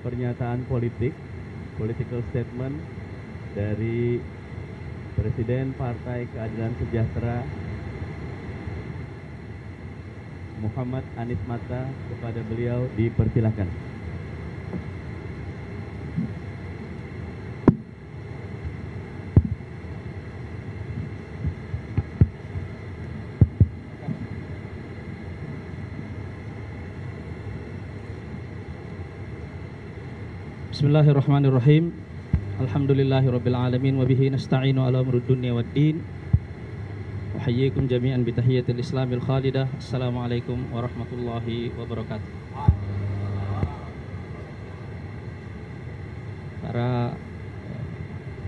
pernyataan political statement dari Presiden Partai Keadilan Sejahtera Muhammad Anies Mata. Kepada beliau dipersilahkan. Bismillahirrahmanirrahim. Alhamdulillahirabbil alamin wa bihi nasta'inu ala umurud dunya waddin. Uhayyikum jami'an bi tahiyyatil islamil khalidah. Assalamualaikum warahmatullahi wabarakatuh. Para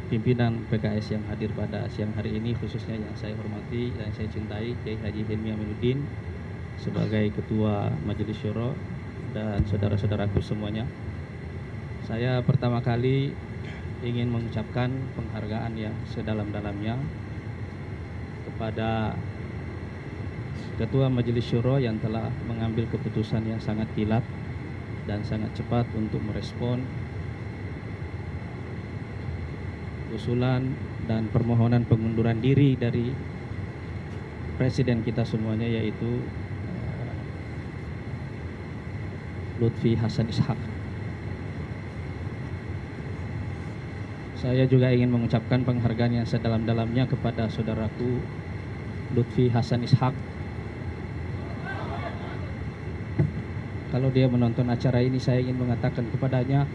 pimpinan PKS yang hadir pada siang hari ini, khususnya yang saya hormati dan saya cintai, Kiai Haji Hilmi Aminuddin sebagai Ketua Majelis Syuro dan saudara-saudaraku semuanya. Saya pertama kali ingin mengucapkan penghargaan yang sedalam-dalamnya kepada Ketua Majelis Syuro yang telah mengambil keputusan yang sangat kilat dan sangat cepat untuk merespon usulan dan permohonan pengunduran diri dari Presiden kita semuanya, yaitu Lutfi Hasan Ishak. Saya juga ingin mengucapkan penghargaan yang sedalam-dalamnya kepada saudaraku Lutfi Hasan Ishak. Kalau dia menonton acara ini, saya ingin mengatakan kepadanya,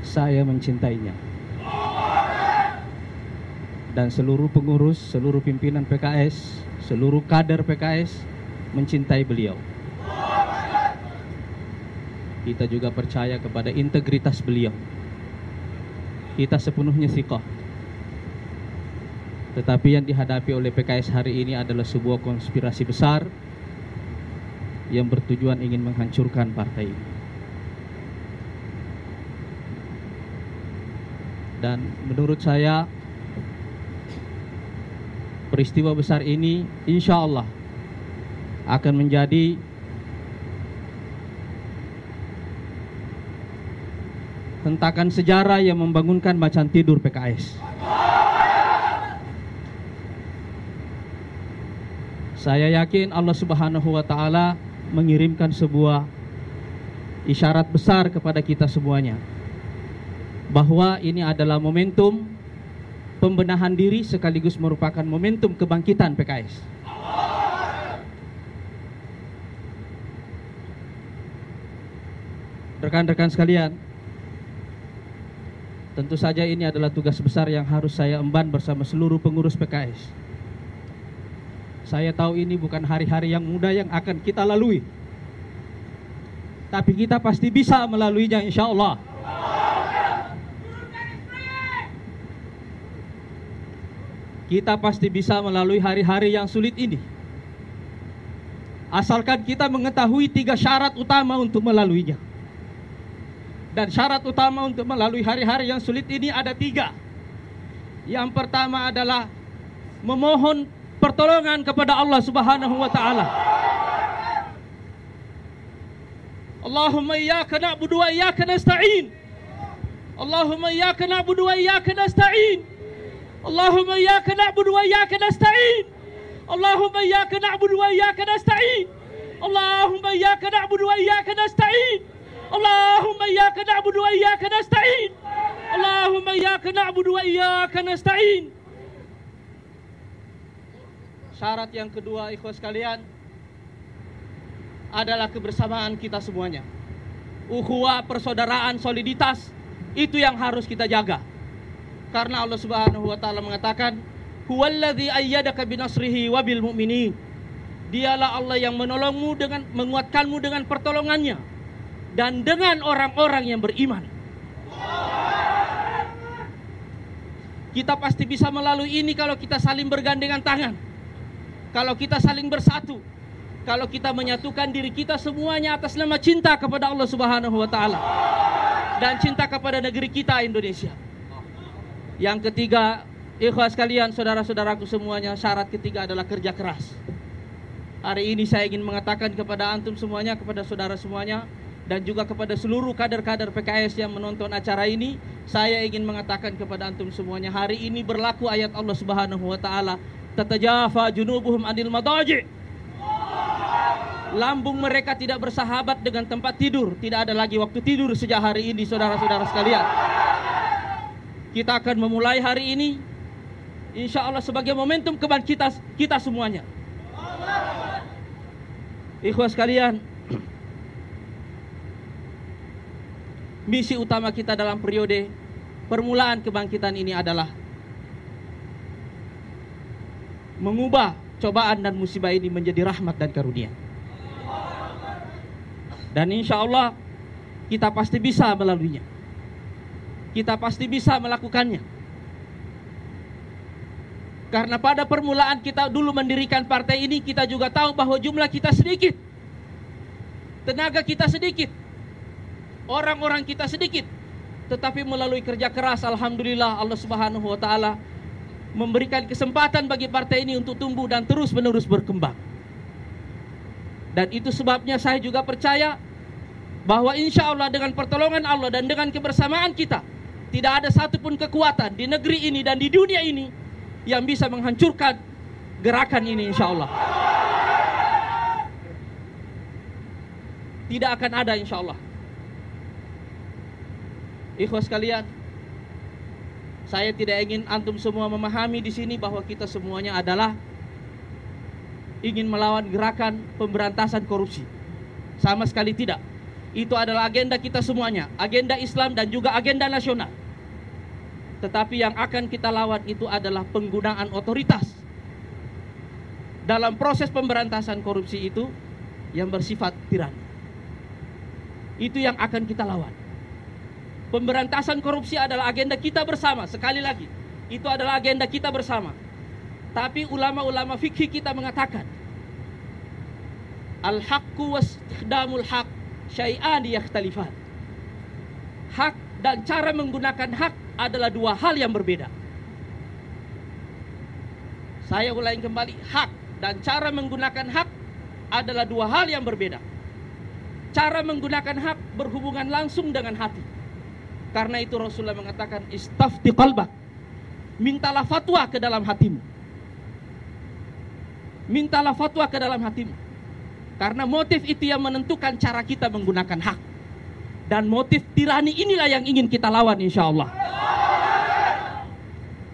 saya mencintainya. Dan seluruh pengurus, seluruh pimpinan PKS, seluruh kader PKS mencintai beliau. Kita juga percaya kepada integritas beliau. Kita sepenuhnya thiqah. Tetapi yang dihadapi oleh PKS hari ini adalah sebuah konspirasi besar yang bertujuan ingin menghancurkan partai ini. Dan menurut saya, peristiwa besar ini insya Allah akan menjadi hentakan sejarah yang membangunkan macan tidur PKS. Saya yakin Allah Subhanahu wa Ta'ala mengirimkan sebuah isyarat besar kepada kita semuanya, bahwa ini adalah momentum pembenahan diri sekaligus merupakan momentum kebangkitan PKS. Rekan-rekan sekalian, tentu saja ini adalah tugas besar yang harus saya emban bersama seluruh pengurus PKS. Saya tahu ini bukan hari-hari yang mudah yang akan kita lalui, tapi kita pasti bisa melaluinya insya Allah. Kita pasti bisa melalui hari-hari yang sulit ini, asalkan kita mengetahui 3 syarat utama untuk melaluinya. Dan syarat utama untuk melalui hari-hari yang sulit ini ada 3. Yang pertama adalah memohon pertolongan kepada Allah Subhanahu wa Ta'ala. Allahumma iyyaka na'budu wa iyyaka nasta'in. Allahumma iyyaka na'budu wa iyyaka nasta'in. Allahumma iyyaka na'budu wa iyyaka nasta'in. Allahumma iyyaka na'budu wa iyyaka nasta'in. Allahumma iyyaka na'budu wa iyyaka nasta'in. Allahumma iyyaka na'budu wa iyyaka nasta'in. Allahumma iyyaka na'budu wa iyyaka nasta'in. Syarat yang kedua, ikhwas sekalian, adalah kebersamaan kita semuanya. Ukhuwah, persaudaraan, soliditas, itu yang harus kita jaga. Karena Allah Subhanahu wa Ta'ala mengatakan, huwallazi ayyadaka binasrihi wa bil mu'minin. Dialah Allah yang menolongmu dengan menguatkanmu dengan pertolongannya dan dengan orang-orang yang beriman. Kita pasti bisa melalui ini kalau kita saling bergandengan tangan, kalau kita saling bersatu, kalau kita menyatukan diri kita semuanya atas nama cinta kepada Allah Subhanahu wa Ta'ala dan cinta kepada negeri kita Indonesia. Yang ketiga, ikhwas sekalian, saudara-saudaraku semuanya, syarat ketiga adalah kerja keras. Hari ini saya ingin mengatakan kepada antum semuanya, kepada saudara semuanya, dan juga kepada seluruh kader-kader PKS yang menonton acara ini, saya ingin mengatakan kepada antum semuanya, hari ini berlaku ayat Allah Subhanahu wa taala, tatajafa junubuhum anil madaji'. Lambung mereka tidak bersahabat dengan tempat tidur, tidak ada lagi waktu tidur sejak hari ini, saudara-saudara sekalian. Kita akan memulai hari ini insya Allah sebagai momentum kebangkitan kita semuanya. Ikhwas sekalian, misi utama kita dalam periode permulaan kebangkitan ini adalah mengubah cobaan dan musibah ini menjadi rahmat dan karunia. Dan insya Allah kita pasti bisa melaluinya. Kita pasti bisa melakukannya. Karena pada permulaan kita dulu mendirikan partai ini, kita juga tahu bahwa jumlah kita sedikit, tenaga kita sedikit, orang-orang kita sedikit. Tetapi melalui kerja keras, alhamdulillah Allah Subhanahu wa taala memberikan kesempatan bagi partai ini untuk tumbuh dan terus-menerus berkembang. Dan itu sebabnya saya juga percaya bahwa insya Allah dengan pertolongan Allah dan dengan kebersamaan kita, tidak ada satupun kekuatan di negeri ini dan di dunia ini yang bisa menghancurkan gerakan ini insya Allah. Tidak akan ada insya Allah. Ikhwas sekalian, saya tidak ingin antum semua memahami di sini bahwa kita semuanya adalah ingin melawan gerakan pemberantasan korupsi. Sama sekali tidak. Itu adalah agenda kita semuanya, agenda Islam dan juga agenda nasional. Tetapi yang akan kita lawan itu adalah penggunaan otoritas dalam proses pemberantasan korupsi itu yang bersifat tirani. Itu yang akan kita lawan. Pemberantasan korupsi adalah agenda kita bersama. Sekali lagi, itu adalah agenda kita bersama. Tapi ulama-ulama fikih kita mengatakan, al-haqqu wastikhdamul haq syai'an yakhtalifan. Hak dan cara menggunakan hak adalah dua hal yang berbeda. Saya ulangi kembali, hak dan cara menggunakan hak adalah dua hal yang berbeda. Cara menggunakan hak berhubungan langsung dengan hati. Karena itu Rasulullah mengatakan, istafti qalbak, mintalah fatwa ke dalam hatimu. Mintalah fatwa ke dalam hatimu. Karena motif itu yang menentukan cara kita menggunakan hak. Dan motif tirani inilah yang ingin kita lawan insya Allah.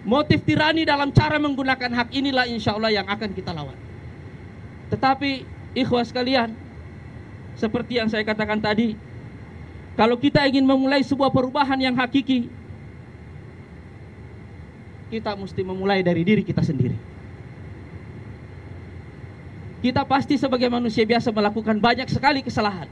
Motif tirani dalam cara menggunakan hak inilah insya Allah yang akan kita lawan. Tetapi ikhwas sekalian, seperti yang saya katakan tadi, kalau kita ingin memulai sebuah perubahan yang hakiki, kita mesti memulai dari diri kita sendiri. Kita pasti sebagai manusia biasa melakukan banyak sekali kesalahan.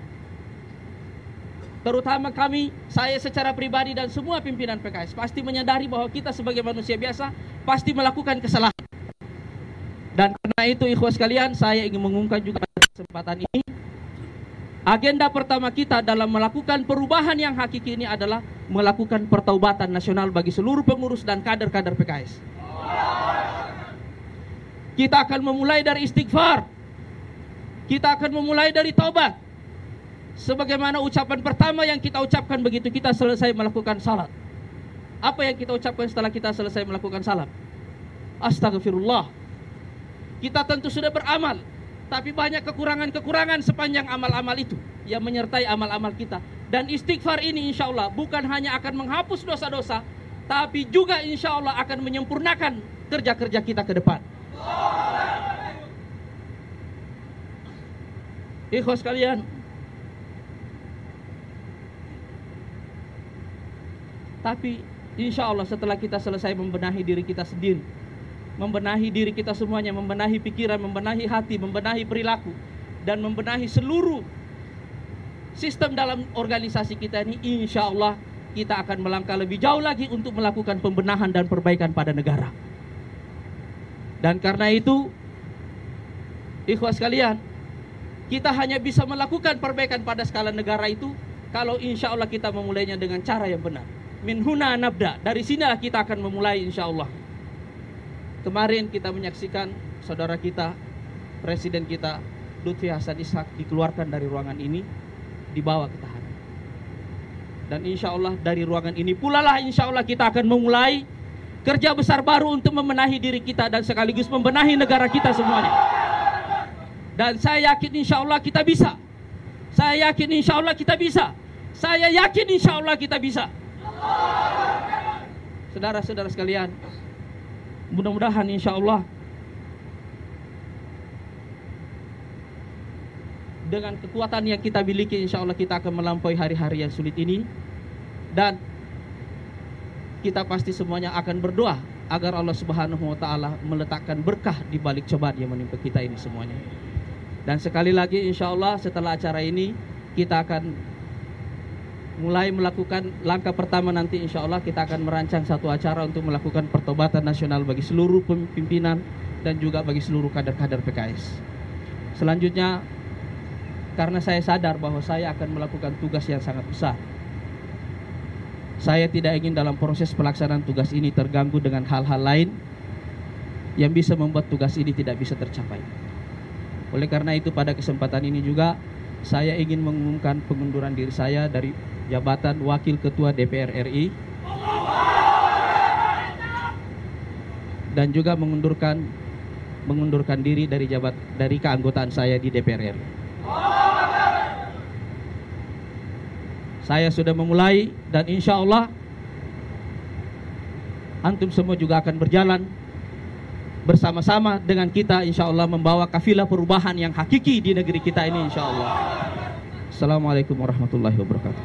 Terutama kami, saya secara pribadi dan semua pimpinan PKS pasti menyadari bahwa kita sebagai manusia biasa pasti melakukan kesalahan. Dan karena itu ikhwas sekalian, saya ingin mengumumkan juga pada kesempatan ini, agenda pertama kita dalam melakukan perubahan yang hakiki ini adalah melakukan pertaubatan nasional bagi seluruh pengurus dan kader-kader PKS. Kita akan memulai dari istighfar. Kita akan memulai dari taubat. Sebagaimana ucapan pertama yang kita ucapkan begitu kita selesai melakukan salat. Apa yang kita ucapkan setelah kita selesai melakukan salat? Astagfirullah. Kita tentu sudah beramal, tapi banyak kekurangan-kekurangan sepanjang amal-amal itu yang menyertai amal-amal kita. Dan istighfar ini insya Allah bukan hanya akan menghapus dosa-dosa, tapi juga insya Allah akan menyempurnakan kerja-kerja kita ke depan. Ikhwas sekalian, tapi insya Allah setelah kita selesai membenahi diri kita sendiri, membenahi diri kita semuanya, membenahi pikiran, membenahi hati, membenahi perilaku, dan membenahi seluruh sistem dalam organisasi kita ini, insya Allah kita akan melangkah lebih jauh lagi untuk melakukan pembenahan dan perbaikan pada negara. Dan karena itu, ikhwas sekalian, kita hanya bisa melakukan perbaikan pada skala negara itu kalau insya Allah kita memulainya dengan cara yang benar. Min huna nabda, dari sinilah kita akan memulai insya Allah. Kemarin kita menyaksikan saudara kita, presiden kita Lutfi Hasan Ishak dikeluarkan dari ruangan ini. dibawa ke tahanan. Dan insya Allah dari ruangan ini pula lah insya Allah kita akan memulai kerja besar baru untuk membenahi diri kita dan sekaligus membenahi negara kita semuanya. Dan saya yakin insya Allah kita bisa. Saya yakin insya Allah kita bisa. Saya yakin insya Allah kita bisa. Saudara-saudara sekalian, mudah-mudahan insya Allah dengan kekuatan yang kita miliki insya Allah kita akan melampaui hari-hari yang sulit ini. Dan kita pasti semuanya akan berdoa agar Allah Subhanahu wa Ta'ala meletakkan berkah di balik cobaan yang menimpa kita ini semuanya. Dan sekali lagi insya Allah setelah acara ini kita akan mulai melakukan langkah pertama. Nanti insya Allah kita akan merancang satu acara untuk melakukan pertobatan nasional bagi seluruh pimpinan dan juga bagi seluruh kader-kader PKS. Selanjutnya, karena saya sadar bahwa saya akan melakukan tugas yang sangat besar, saya tidak ingin dalam proses pelaksanaan tugas ini terganggu dengan hal-hal lain yang bisa membuat tugas ini tidak bisa tercapai. Oleh karena itu pada kesempatan ini juga saya ingin mengumumkan pengunduran diri saya dari jabatan Wakil Ketua DPR RI dan juga mengundurkan diri dari keanggotaan saya di DPR RI. Saya sudah memulai dan insya Allah antum semua juga akan berjalan bersama-sama dengan kita insya Allah membawa kafilah perubahan yang hakiki di negeri kita ini insya Allah. Assalamualaikum warahmatullahi wabarakatuh.